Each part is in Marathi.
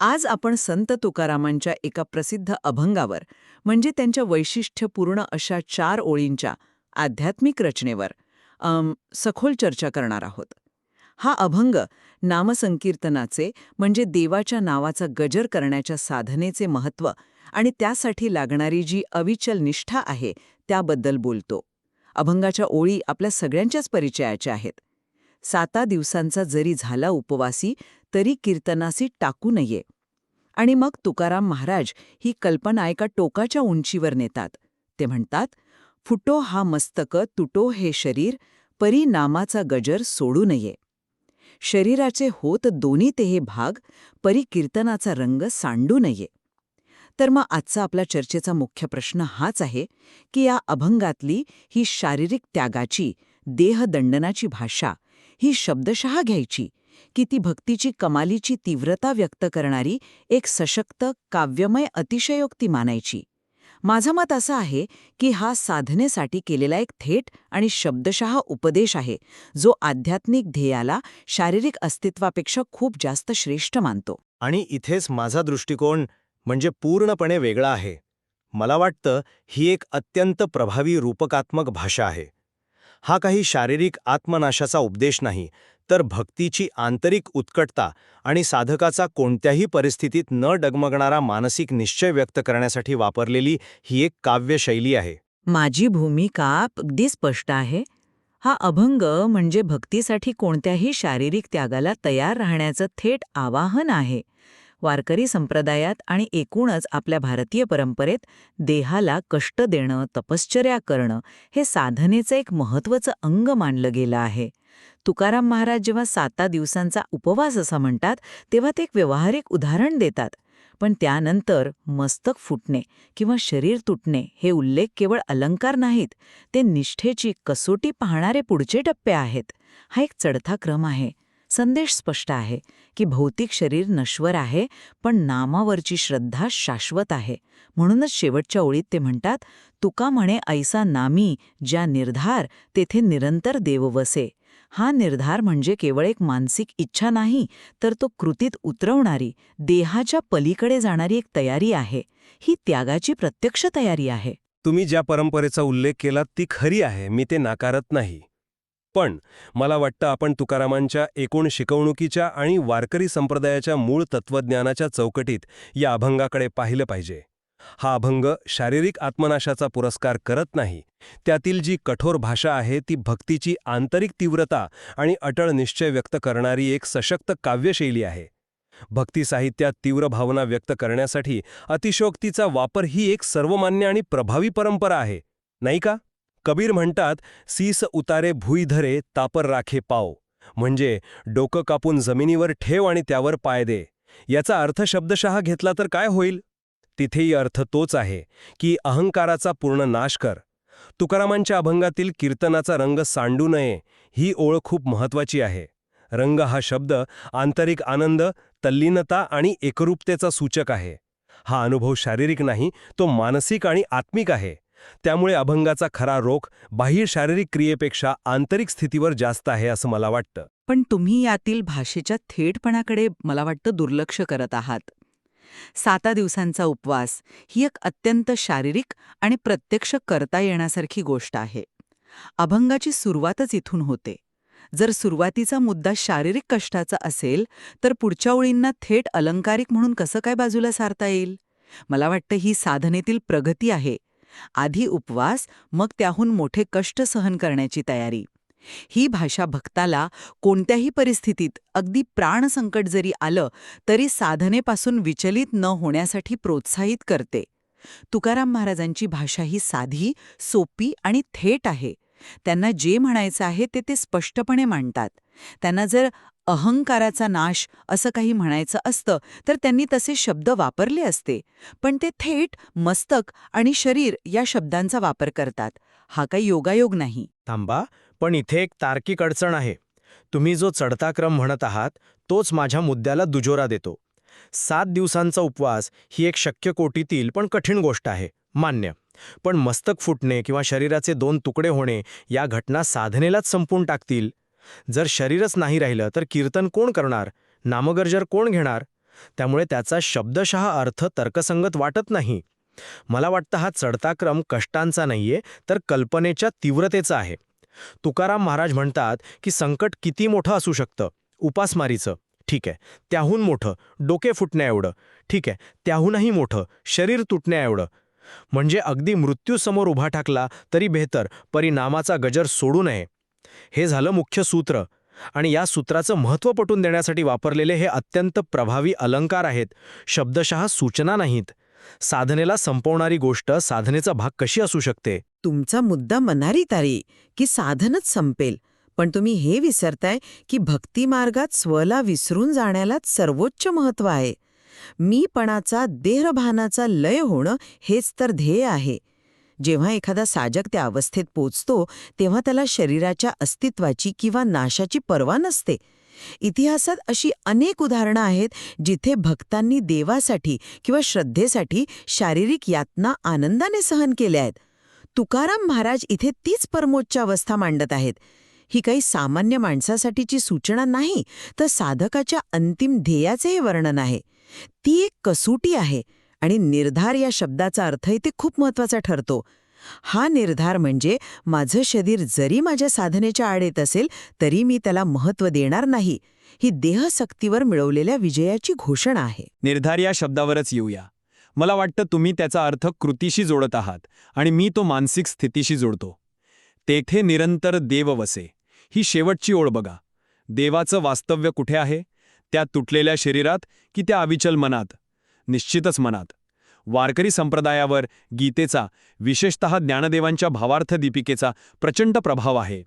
आज आपण संत तुकारामांच्या एका प्रसिद्ध अभंगावर म्हणजे त्यांच्या वैशिष्ट्यपूर्ण अशा 4 ओळींच्या आध्यात्मिक रचनेवर सखोल चर्चा करणार आहोत. हा अभंग नामसंकीर्तनाचे म्हणजे देवाच्या नावाचा गजर करण्याच्या साधनेचे महत्त्व आणि त्यासाठी लागणारी जी अविचल निष्ठा आहे त्याबद्दल बोलतो. अभंगाच्या ओळी आपल्या सगळ्यांच्याच परिचयाच्या आहेत. 7 दिवसांचा जरी झाला उपवासी तरी कीर्तनासी टाकू नये. आणि मग तुकाराम महाराज ही कल्पना एका टोकाच्या उंचीवर नेतात. ते म्हणतात, फुटो हा मस्तक तुटो हे शरीर, परी नामाचा गजर सोडू नये. शरीराचे होत दोन्ही ते हे भाग, परी कीर्तनाचा रंग सांडू नये. तर मग आजचा आपला चर्चेचा मुख्य प्रश्न हाच आहे की या अभंगातली ही शारीरिक त्यागाची, देहदंडनाची भाषा ही शब्दशः घ्यायची की ती भक्तीची कमालीची तीव्रता व्यक्त करणारी एक सशक्त, काव्यमय अतिशयोक्ती मानायची. माझं मत असं आहे की हा साधनेसाठी केलेला एक थेट आणि शब्दशः उपदेश आहे, जो आध्यात्मिक ध्येयाला शारीरिक अस्तित्वापेक्षा खूप जास्त श्रेष्ठ मानतो. आणि इथेच माझा दृष्टिकोन म्हणजे पूर्णपणे वेगळा आहे. मला वाटतं ही एक अत्यंत प्रभावी रूपकात्मक भाषा आहे. हा काही शारीरिक आत्मनाशाचा उपदेश नाही, तर भक्तीची आंतरिक उत्कटता आणि साधकाचा कोणत्याही परिस्थितीत न डगमगणारा मानसिक निश्चय व्यक्त करण्यासाठी वापरलेली ही एक काव्यशैली आहे. माझी भूमिका अगदी स्पष्ट आहे. हा अभंग म्हणजे भक्तीसाठी कोणत्याही शारीरिक त्यागाला तयार राहण्याचं थेट आवाहन आहे. वारकरी संप्रदायात आणि एकूणच आपल्या भारतीय परंपरेत देहाला कष्ट देणं, तपश्चर्या करणं हे साधनेचं एक महत्त्वाचं अंग मानलं गेलं आहे. तुकाराम महाराज जेव्हा 7 दिवसांचा उपवास असा म्हणतात, तेव्हा ते एक व्यावहारिक उदाहरण देतात. पण त्यानंतर मस्तक फुटणे किंवा शरीर तुटणे हे उल्लेख केवळ अलंकार नाहीत, ते निष्ठेची कसोटी पाहणारे पुढचे टप्पे आहेत. हा एक चढता क्रम आहे. संदेश स्पष्ट आहे की भौतिक शरीर नश्वर आहे, पण नामावरची श्रद्धा शाश्वत आहे. म्हणूनच शेवटच्या ओळीत ते म्हणतात, तुका म्हणे ऐसा नामी ज्या निर्धार तेथे निरंतर देव वसे. हा निर्धार म्हणजे केवळ एक मानसिक इच्छा नाही, तर तो कृतीत उतरवणारी, देहाच्या पलीकडे जाणारी एक तयारी आहे. ही त्यागाची प्रत्यक्ष तयारी आहे. तुम्ही ज्या परंपरेचा उल्लेख केला ती खरी आहे, मी ते नाकारत नाही. पण मला वाटतं आपण तुकारामांच्या एकूण शिकवणुकीच्या आणि वारकरी संप्रदायाच्या मूळ तत्त्वज्ञानाच्या चौकटीत या अभंगाकडे पाहिलं पाहिजे. हा अभंग शारीरिक आत्मनाशाचा पुरस्कार करत नाही. त्यातील जी कठोर भाषा आहे ती भक्तीची आंतरिक तीव्रता आणि अटळ निश्चय व्यक्त करणारी एक सशक्त काव्यशैली आहे. भक्ती साहित्यात तीव्र भावना व्यक्त करण्यासाठी अतिशयोक्तीचा वापर ही एक सर्वमान्य आणि प्रभावी परंपरा आहे, नाही का? कबीर म्हणतात, सीस उतारे भुई धरे तापर राखे पाव, म्हणजे डोकं कापून जमिनीवर ठेव आणि त्यावर पाय दे. याचा अर्थ शब्दशः घेतला तर काय होईल? तिथेही अर्थ तोच आहे की अहंकाराचा पूर्ण नाश कर. तुकारामांच्या अभंगातील कीर्तनाचा रंग सांडू नये ही ओळ खूप महत्त्वाची आहे. रंग हा शब्द आंतरिक आनंद, तल्लीनता आणि एकरूपतेचा सूचक आहे. हा अनुभव शारीरिक नाही, तो मानसिक आणि आत्मिक आहे. त्यामुळे अभंगाचा खरा रोख बाह्य शारीरिक क्रियेपेक्षा आंतरिक स्थितीवर जास्त आहे असं मला वाटतं. पण तुम्ही यातील भाषेच्या थेटपणाकडे मला वाटतं दुर्लक्ष करत आहात. 7 दिवसांचा उपवास ही एक अत्यंत शारीरिक आणि प्रत्यक्ष करता येण्यासारखी गोष्ट आहे. अभंगाची सुरुवातच इथून होते. जर सुरुवातीचा मुद्दा शारीरिक कष्टाचा असेल, तर पुढच्या ओळींना थेट अलंकारिक म्हणून कसं काय बाजूला सारता येईल? मला वाटतं ही साधनेतील प्रगती आहे. आधी उपवास, मग त्याहून मोठे कष्ट सहन करण्याची तयारी. ही भाषा भक्ताला कोणत्याही परिस्थितीत, अगदी प्राणसंकट जरी आलं तरी साधनेपासून विचलित न होण्यासाठी प्रोत्साहित करते. तुकाराम महाराजांची भाषा ही साधी, सोपी आणि थेट आहे. त्यांना जे म्हणायचं आहे ते स्पष्टपणे मांडतात. त्यांना जर अहंकाराचा नाश असं काही म्हणायचं असतं तर त्यांनी तसे शब्द वापरले असते. पण ते थेट मस्तक आणि शरीर या शब्दांचा वापर करतात. हा काही योगायोग नाही. थांबा, पण इथे एक तार्किक अडचण आहे. तुम्ही जो चढता क्रम म्हणत आहात तोच माझ्या मुद्द्याला दुजोरा देतो. 7 दिवसांचा उपवास ही एक शक्य कोटीतील पण कठीण गोष्ट आहे, मान्य. पण मस्तक फुटणे किंवा शरीराचे 2 तुकडे होणे या घटना साधनेलाच संपून टाकतील. जर शरीरच नाही राहिलं तर कीर्तन कोण करणार? नामगर्जर कोण घेणार? त्यामुळे त्याचा शब्दशः अर्थ तर्कसंगत वाटत नाही. मला वाटतं हा चढता क्रम कष्टांचा नाहीये, तर कल्पनेच्या तीव्रतेचा आहे. तुकाराम महाराज म्हणतात की संकट किती मोठं असू शकतं. उपासमारीचं, ठीक आहे, त्याहून मोठं डोके फुटण्याएवढं, ठीक आहे, त्याहूनही मोठं शरीर तुटण्याएवढं. म्हणजे अगदी मृत्यूसमोर उभा ठाकला तरी बेहतर, परिणामाचा गजर सोडू नये. हे झालं मुख्य सूत्र. आणि या सूत्राचं महत्त्व पटवून देण्यासाठी वापरलेले हे अत्यंत प्रभावी अलंकार आहेत, शब्दशः सूचना नाहीत. साधनेला संपवणारी गोष्ट साधनेचा भाग कशी असू शकते? तुमचा मुद्दा मनारी तारी की साधनच संपेल, पण तुम्ही हे विसरताय की भक्तिमार्गात स्वला विसरून जाण्यालाच सर्वोच्च महत्त्व आहे. मीपणाचा, देहभानाचा लय होणं हेच तर ध्येय आहे. जेव्हा एखादा साजक त्या अवस्थेत पोचतो तेव्हा त्याला शरीराच्या अस्तित्वाची किंवा नाशाची पर्वा नसते. इतिहासात अशी अनेक उदाहरणं आहेत जिथे भक्तांनी देवासाठी किंवा श्रद्धेसाठी शारीरिक यातना आनंदाने सहन केल्या आहेत. तुकाराम महाराज इथे तीच परमोच्च अवस्था मांडत आहेत. ही काही सामान्य माणसासाठीची सूचना नाही, तर साधकाच्या अंतिम ध्येयाचे हे वर्णन आहे. ती एक कसोटी आहे आणि निर्धार या शब्दाचा अर्थ इथे खूप महत्वाचा ठरतो. हा निर्धार म्हणजे माझं शरीर जरी माझ्या साधनेच्या आड येत असेल तरी मी त्याला महत्त्व देणार नाही. ही देहशक्तीवर मिळवलेल्या विजयाची घोषणा आहे. निर्धार या शब्दावरच येऊया. मला वाटतं तुम्ही त्याचा अर्थ कृतीशी जोडत आहात आणि मी तो मानसिक स्थितीशी जोडतो. तेथे निरंतर देव वसे, ही शेवटची ओळ बघा. देवाचं वास्तव्य कुठे आहे? त्या तुटलेल्या शरीरात की त्या अविचल मनात? निश्चितच मनात. वारकरी संप्रदायावर गीतेचा, विशेषतः ज्ञानदेवांच्या भावार्थ दीपिकेचा प्रचंड प्रभाव आहे.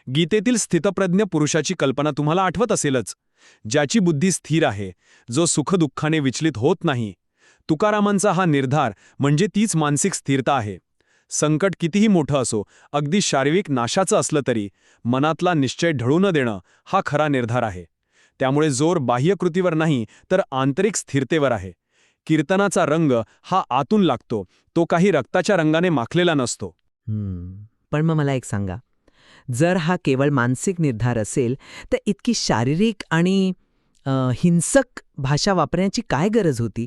गीतेतील स्थितप्रज्ञ पुरुषाची कल्पना तुम्हाला आठवत असेलच, ज्याची बुद्धी स्थिर आहे, जो सुखदुःखाने विचलित होत नाही. तुकारामांचा हा निर्धार म्हणजे तीच मानसिक स्थिरता आहे. संकट कितीही मोठं असो, अगदी शारीरिक नाशाचं असलं तरी मनातला निश्चय ढळू न देणं हा खरा निर्धार आहे. त्यामुळे जोर बाह्यकृतीवर नाही तर आंतरिक स्थिरतेवर आहे. कीर्तनाचा रंग हा आतून लागतो, तो काही रक्ताच्या रंगाने माखलेला नसतो. पण मग मला एक सांगा, जर हा केवळ मानसिक निर्धार असेल तर इतकी शारीरिक आणि हिंसक भाषा वापरण्याची काय गरज होती?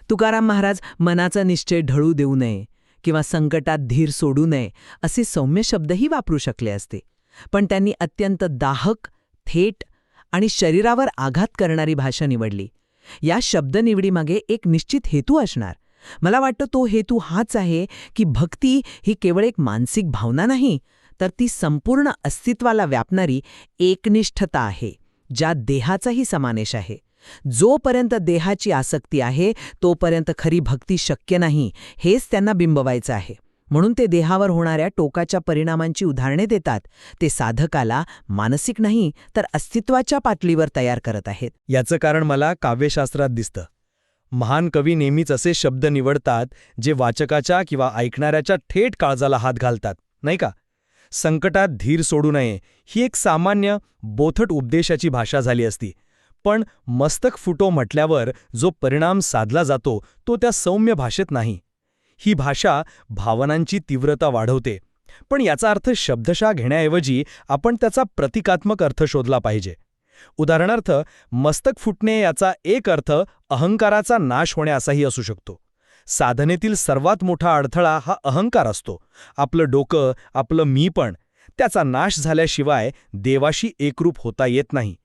तुकाराम महाराज मनाचा निश्चय ढळू देऊ नये किंवा संकटात धीर सोडू नये असे सौम्य शब्दही वापरू शकले असते. पण त्यांनी अत्यंत दाहक, थेट आणि शरीरावर आघात करणारी भाषा निवडली. या शब्दनिवडीमागे एक निश्चित हेतू असणार. मला वाटतं तो हेतू हाच आहे की भक्ती ही केवळ एक मानसिक भावना नाही, तर ती संपूर्ण अस्तित्वाला व्यापणारी एकनिष्ठता आहे, ज्यात देहाचाही समावेश आहे. जोपर्यंत देहाची आसक्ती आहे तोपर्यंत खरी भक्ती शक्य नाही, हेच त्यांना बिंबवायचं आहे. म्हणून ते देहावर होणाऱ्या टोकाच्या परिणामांची उदाहरणे देतात. ते साधकाला मानसिक नाही तर अस्तित्वाच्या पातळीवर तयार करत आहेत. याचं कारण मला काव्यशास्त्रात दिसतं. महान कवी नेहमीच असे शब्द निवडतात जे वाचकाच्या किंवा ऐकणाऱ्याच्या थेट काळजाला हात घालतात, नाही का? संकटात धीर सोडू नये ही एक सामान्य बोथट उपदेशाची भाषा झाली असती. पण मस्तक फुटो म्हटल्यावर जो परिणाम साधला जातो तो त्या सौम्य भाषेत नाही. ही भाषा भावनांची तीव्रता वाढवते. पण याचा अर्थ शब्दशः घेण्याऐवजी आपण त्याचा प्रतिकात्मक अर्थ शोधला पाहिजे. उदाहरणार्थ, मस्तक फुटणे याचा एक अर्थ अहंकाराचा नाश होणे असाही असू शकतो. साधनेतील सर्वात मोठा अडथळा हा अहंकार असतो. आपलं डोकं, आपलं मीपण, त्याचा नाश झाल्याशिवाय देवाशी एकरूप होता येत नाही.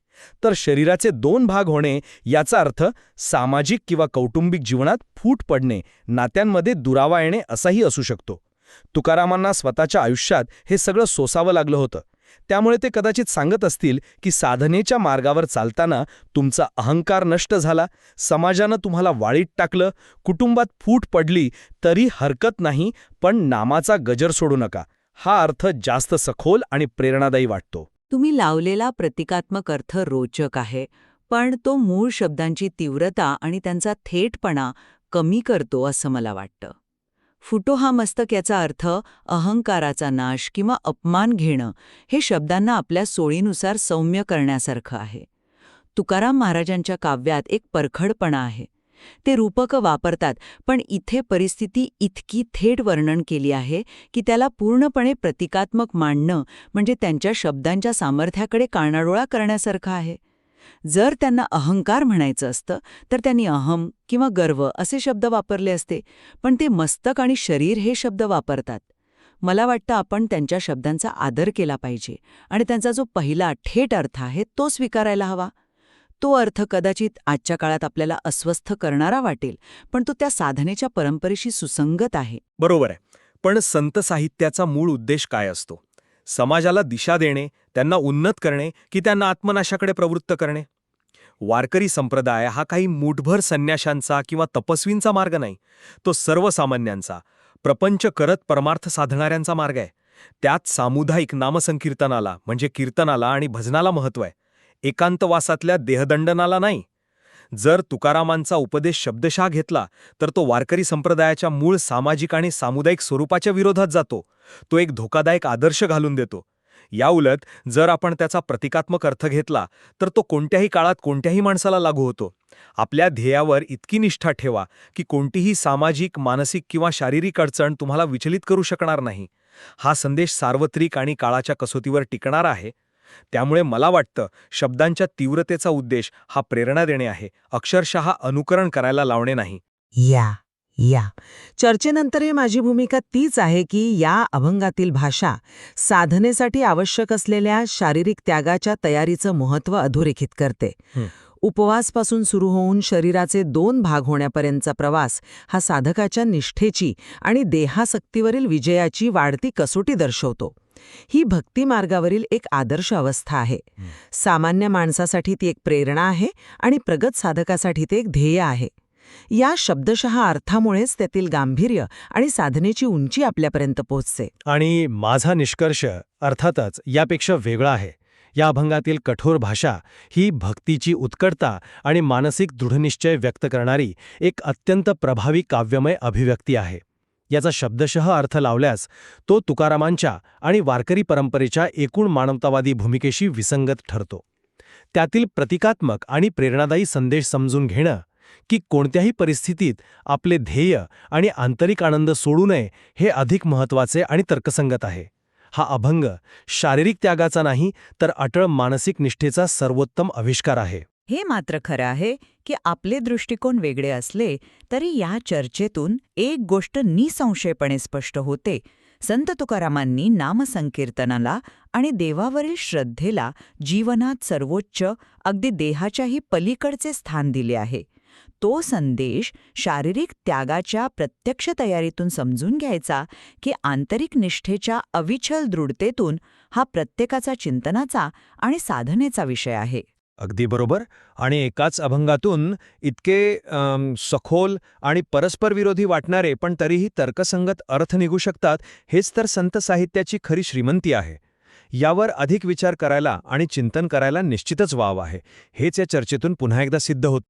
तर शरीराचे दोन भाग होणे याचा अर्थ सामाजिक किंवा कौटुंबिक जीवनात फूट पडणे, नात्यांमध्ये दुरावा येणे असाही असू शकतो. तुकारामांना स्वतःच्या आयुष्यात हे सगळं सोसावं लागलं होतं. त्यामुळे ते कदाचित सांगत असतील की साधनेच्या मार्गावर चालताना तुमचा अहंकार नष्ट झाला, समाजानं तुम्हाला वाळीत टाकलं, कुटुंबात फूट पडली तरी हरकत नाही, पण नामाचा गजर सोडू नका. हा अर्थ जास्त सखोल आणि प्रेरणादायी वाटतो. तुम्ही लावलेला प्रतिकात्मक अर्थ रोचक आहे, पण तो मूळ शब्दांची तीव्रता आणि त्यांचा थेटपणा कमी करतो असं मला वाटतं. फुटो हा मस्तक याचा अर्थ अहंकाराचा नाश किंवा अपमान घेणं हे शब्दांना आपल्या सोयीनुसार सौम्य करण्यासारखं आहे. तुकाराम महाराजांच्या काव्यात एक परखडपणा आहे. ते रूपकं वापरतात, पण इथे परिस्थिती इतकी थेट वर्णन केली आहे की त्याला पूर्णपणे प्रतिकात्मक मांडणं म्हणजे त्यांच्या शब्दांच्या सामर्थ्याकडे कानाडोळा करण्यासारखं आहे. जर त्यांना अहंकार म्हणायचं असतं तर त्यांनी अहम किंवा गर्व असे शब्द वापरले असते, पण ते मस्तक आणि शरीर हे शब्द वापरतात. मला वाटतं आपण त्यांच्या शब्दांचा आदर केला पाहिजे आणि त्यांचा जो पहिला थेट अर्थ आहे तो स्वीकारायला हवा. तो अर्थ कदाचित आजच्या काळात आपल्याला अस्वस्थ करणारा वाटेल, पण तो त्या साधनेच्या परंपरेशी सुसंगत आहे. बरोबर आहे. पण संत साहित्याचा मूळ उद्देश काय असतो? समाजाला दिशा देणे, त्यांना उन्नत करणे की त्यांना आत्मनाशाकडे प्रवृत्त करणे? वारकरी संप्रदाय हा काही मूठभर संन्याशांचा किंवा तपस्वींचा मार्ग नाही. तो सर्वसामान्यांचा, प्रपंच करत परमार्थ साधणाऱ्यांचा मार्ग आहे. त्यात सामुदायिक नामसंकीर्तनाला म्हणजे कीर्तनाला आणि भजनाला महत्त्व आहे, एकांतवासातल्या देहदंडनाला नाही. जर तुकारामांचा उपदेश शब्दशः घेतला तर तो वारकरी संप्रदायाच्या मूळ सामाजिक आणि सामुदायिक स्वरूपाच्या विरोधात जातो. तो एक धोकादायक आदर्श घालून देतो. याउलट जर आपण त्याचा प्रतिकात्मक अर्थ घेतला तर तो कोणत्याही काळात कोणत्याही माणसाला लागू होतो. आपल्या ध्येयावर इतकी निष्ठा ठेवा की कोणतीही सामाजिक, मानसिक किंवा शारीरिक अडचण तुम्हाला विचलित करू शकणार नाही. हा संदेश सार्वत्रिक आणि काळाच्या कसोटीवर टिकणारा आहे. त्यामुळे मला वाटतं शब्दांच्या तीव्रतेचा उद्देश हा प्रेरणा देणे आहे, अक्षरशः अनुकरण करायला लावणे नाही. या चर्चेनंतरही माझी भूमिका तीच आहे की या अभंगातील भाषा साधनेसाठी आवश्यक असलेल्या शारीरिक त्यागाच्या तयारीचं महत्त्व अधोरेखित करते. उपवासपासून सुरू होऊन शरीराचे 2 भाग होण्यापर्यंतचा प्रवास हा साधकाच्या निष्ठेची आणि देहासक्तीवरील विजयाची वाढती कसोटी दर्शवतो. ही भक्तिमार्गावरील एक आदर्श अवस्था आहे. सामान्य माणसासाठी ती एक प्रेरणा आहे आणि प्रगत साधकासाठी ते एक ध्येय आहे. या शब्दशः अर्थामुळेच त्यातील गांभीर्य आणि साधनेची उंची आपल्यापर्यंत पोहोचते. आणि माझा निष्कर्ष अर्थातच यापेक्षा वेगळा आहे. या अभंगातील कठोर भाषा ही भक्तीची उत्कटता आणि मानसिक दृढनिश्चय व्यक्त करणारी एक अत्यंत प्रभावी काव्यमय अभिव्यक्ती आहे. याचा शब्दशः अर्थ लावल्यास तो तुकारामांच्या आणि वारकरी परंपरेच्या एकूण मानवतावादी भूमिकेशी विसंगत ठरतो. त्यातील प्रतिकात्मक आणि प्रेरणादायी संदेश समजून घेणं की कोणत्याही परिस्थितीत आपले ध्येय आणि आंतरिक आनंद सोडू नये हे अधिक महत्त्वाचे आणि तर्कसंगत आहे. हा अभंग शारीरिक त्यागाचा नाही तर अटळ मानसिक निष्ठेचा सर्वोत्तम आविष्कार आहे. हे मात्र खरं आहे की आपले दृष्टिकोन वेगळे असले तरी या चर्चेतून एक गोष्ट निसंशयपणे स्पष्ट होते. संत तुकारामांनी नामसंकीर्तनाला आणि देवावरील श्रद्धेला जीवनात सर्वोच्च, अगदी देहाच्याही पलीकडचे स्थान दिले आहे. तो संदेश शारीरिक त्यागाच्या प्रत्यक्ष तयारीतून समजून घ्यायचा की आंतरिक निष्ठेच्या अविचल दृढतेतून हा प्रत्येकाचा चिंतनाचा आणि साधनेचा विषय आहे. अगदी बरोबर. आणि एकाच अभंगातून इतके सखोल आणि परस्पर विरोधी वाटणारे पण तरीही तर्कसंगत अर्थ निघू शकतात, हेच तर संत साहित्याची खरी श्रीमंती आहे. यावर अधिक विचार करायला आणि चिंतन करायला निश्चितच वाव आहे. हेच या चर्चेतून पुन्हा एकदा सिद्ध होत.